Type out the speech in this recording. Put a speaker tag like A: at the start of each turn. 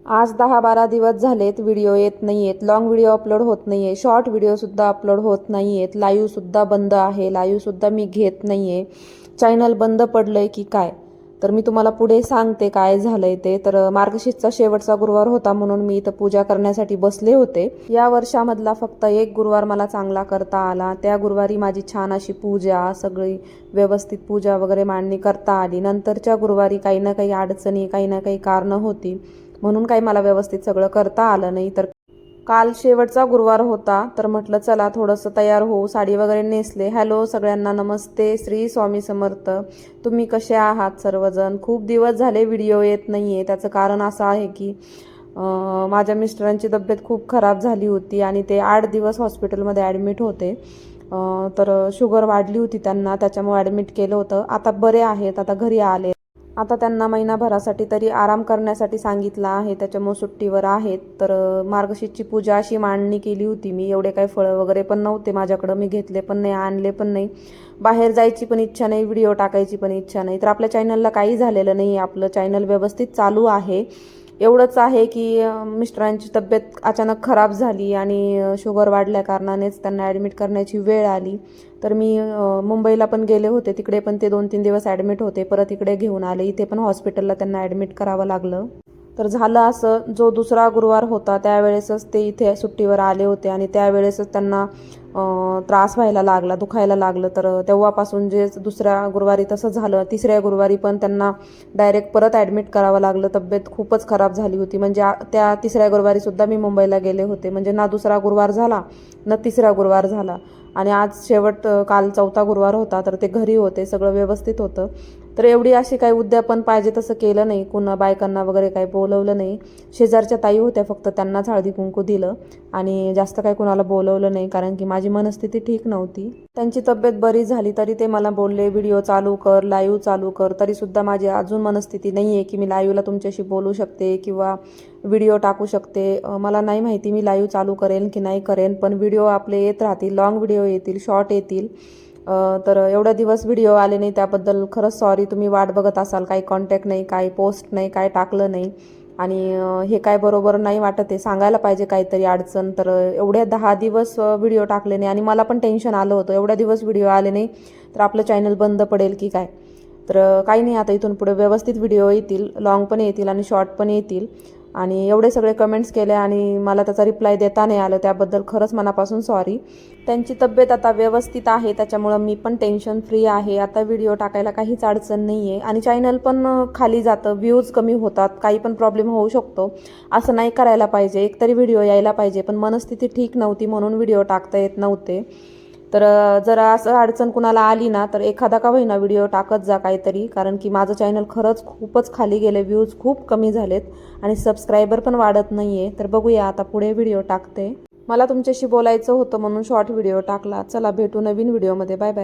A: आज 10-12 दिवस झालेत व्हिडिओ येत नाहीयेत, लॉंग व्हिडिओ अपलोड होत नाहीये, शॉर्ट व्हिडिओसुद्धा अपलोड होत नाहीयेत, लाईव्हसुद्धा बंद आहे, लाईव्हसुद्धा मी घेत नाहीये. चॅनल बंद पडलंय की काय? तर मी तुम्हाला पुढे सांगते काय झालंय ते. तर मार्गशीर्षचा शेवटचा गुरुवार होता म्हणून मी इथं पूजा करण्यासाठी बसले होते. या वर्षामधला फक्त एक गुरुवार मला चांगला करता आला. त्या गुरुवारी माझी छान अशी पूजा, सगळी व्यवस्थित पूजा वगैरे मांडणी करता आली. नंतरच्या गुरुवारी काही ना काही अडचणी, काही ना काही कारणं होती म्हणून काही मला व्यवस्थित सगळं करता आलं नाही. तर काल शेवटचा गुरुवार होता तर म्हटलं चला थोडंसं तयार होऊ, साडी वगैरे नेसले. हॅलो सगळ्यांना, नमस्ते, श्री स्वामी समर्थ. तुम्ही कसे आहात सर्वजण? खूप दिवस झाले व्हिडिओ येत नाहीये. त्याचं कारण असं आहे की माझ्या मिस्टरांची तब्येत खूप खराब झाली होती आणि ते 8 दिवस हॉस्पिटलमध्ये ॲडमिट होते. तर शुगर वाढली होती त्यांना, त्याच्यामुळे ॲडमिट केलं होतं. आता बरे आहेत, आता घरी आले. आता त्यांना महिनाभरासाठी तरी आराम करण्यासाठी सांगितलं आहे, त्याच्यामुळे सुट्टीवर आहेत. तर मार्गशीर्षची पूजा अशी मांडणी केली होती मी. एवढे काही फळं वगैरे पण नव्हते माझ्याकडं, मी घेतले पण नाही, आणले पण नाही. बाहेर जायची पण इच्छा नाही, व्हिडिओ टाकायची पण इच्छा नाही. तर आपल्या चॅनलला काही झालेलं नाही, आपलं चॅनल व्यवस्थित चालू आहे. एवढंच आहे की मिस्टरांची तब्येत अचानक खराब झाली आणि शुगर वाढल्या कारणानेच त्यांना ॲडमिट करण्याची वेळ आली. तर मी मुंबईला पण गेले होते, तिकडे पण ते 2-3 दिवस ॲडमिट होते. परत इकडे घेऊन आले, इथे पण हॉस्पिटलला त्यांना ॲडमिट करावं लागलं. तर झालं असं, जो दुसरा गुरुवार होता त्यावेळेसच ते इथे सुट्टीवर आले होते आणि त्यावेळेसच त्यांना त्रास व्हायला लागला, दुखायला लागलं. तर तेव्हापासून जे दुसऱ्या गुरुवारी तसं झालं, तिसऱ्या गुरुवारी पण त्यांना डायरेक्ट परत ॲडमिट करावं लागलं. तब्येत खूपच खराब झाली होती. म्हणजे त्या तिसऱ्या गुरुवारीसुद्धा मी मुंबईला गेले होते. म्हणजे ना दुसरा गुरुवार झाला ना तिसरा गुरुवार झाला. आणि आज शेवट, काल चौथा गुरुवार होता तर ते घरी होते, सगळं व्यवस्थित होतं. तर एवढी अशी काही उद्यापन पाहिजे तसं केलं नाही, कुणा बायकांना वगैरे काही बोलवलं नाही. शेजारच्या ताई होत्या फक्त, त्यांनाच हळदी कुंकू दिलं आणि जास्त काही कुणाला बोलवलं नाही, कारण की माझी मनस्थिती ठीक नव्हती. त्यांची तब्येत बरी झाली तरी ते मला बोलले व्हिडिओ चालू कर, लाईव्ह चालू कर. तरीसुद्धा माझी अजून मनस्थिती नाही आहे की मी लाईव्हला तुमच्याशी बोलू शकते किंवा व्हिडिओ टाकू शकते. मला नाही माहिती मी लाईव्ह चालू करेन की नाही करेन, पण व्हिडिओ आपले येत राहतील, लॉंग व्हिडिओ येतील, शॉर्ट येतील. तर एवढ्या दिवस व्हिडिओ आले नाही त्याबद्दल खरंच सॉरी. तुम्ही वाट बघत असाल, काही कॉन्टॅक्ट नाही, काही पोस्ट नाही, काय टाकलं नाही आणि हे काय बरोबर नाही वाटत आहे. सांगायला पाहिजे काहीतरी अडचण. तर एवढ्या 10 दिवस व्हिडिओ टाकले नाही आणि मला पण टेन्शन आलं होतं, एवढ्या दिवस व्हिडिओ आले नाही तर आपलं चॅनल बंद पडेल की काय. तर काही नाही, आता इथून पुढे व्यवस्थित व्हिडिओ येतील, लॉंग पण येतील आणि शॉर्ट पण येतील. आणि एवढे सगळे कमेंट्स केले आणि मला त्याचा रिप्लाय देता नाही आलं, त्याबद्दल खरंच मनापासून सॉरी. त्यांची तब्येत आता व्यवस्थित आहे, त्याच्यामुळं मी पण टेन्शन फ्री आहे. आता व्हिडिओ टाकायला काहीच अडचण नाही आहे आणि चॅनल पण खाली जातं, व्ह्यूज कमी होतात, काही पण प्रॉब्लेम होऊ शकतो. असं नाही करायला पाहिजे, एकतरी व्हिडिओ यायला पाहिजे. पण मनस्थिती ठीक नव्हती म्हणून व्हिडिओ टाकता येत नव्हते. तर जरा असं अडचण कुणाला आली ना तर एखादा का होईना व्हिडिओ टाकत जा काहीतरी, कारण की माझं चॅनल खरंच खूपच खाली गेले, व्ह्यूज खूप कमी झालेत आणि सबस्क्रायबर पण वाढत नाही आहे. तर बघूया आता पुढे व्हिडिओ टाकते. मला तुमच्याशी बोलायचं होतं म्हणून शॉर्ट व्हिडिओ टाकला. चला भेटू नवीन व्हिडिओमध्ये. Bye bye.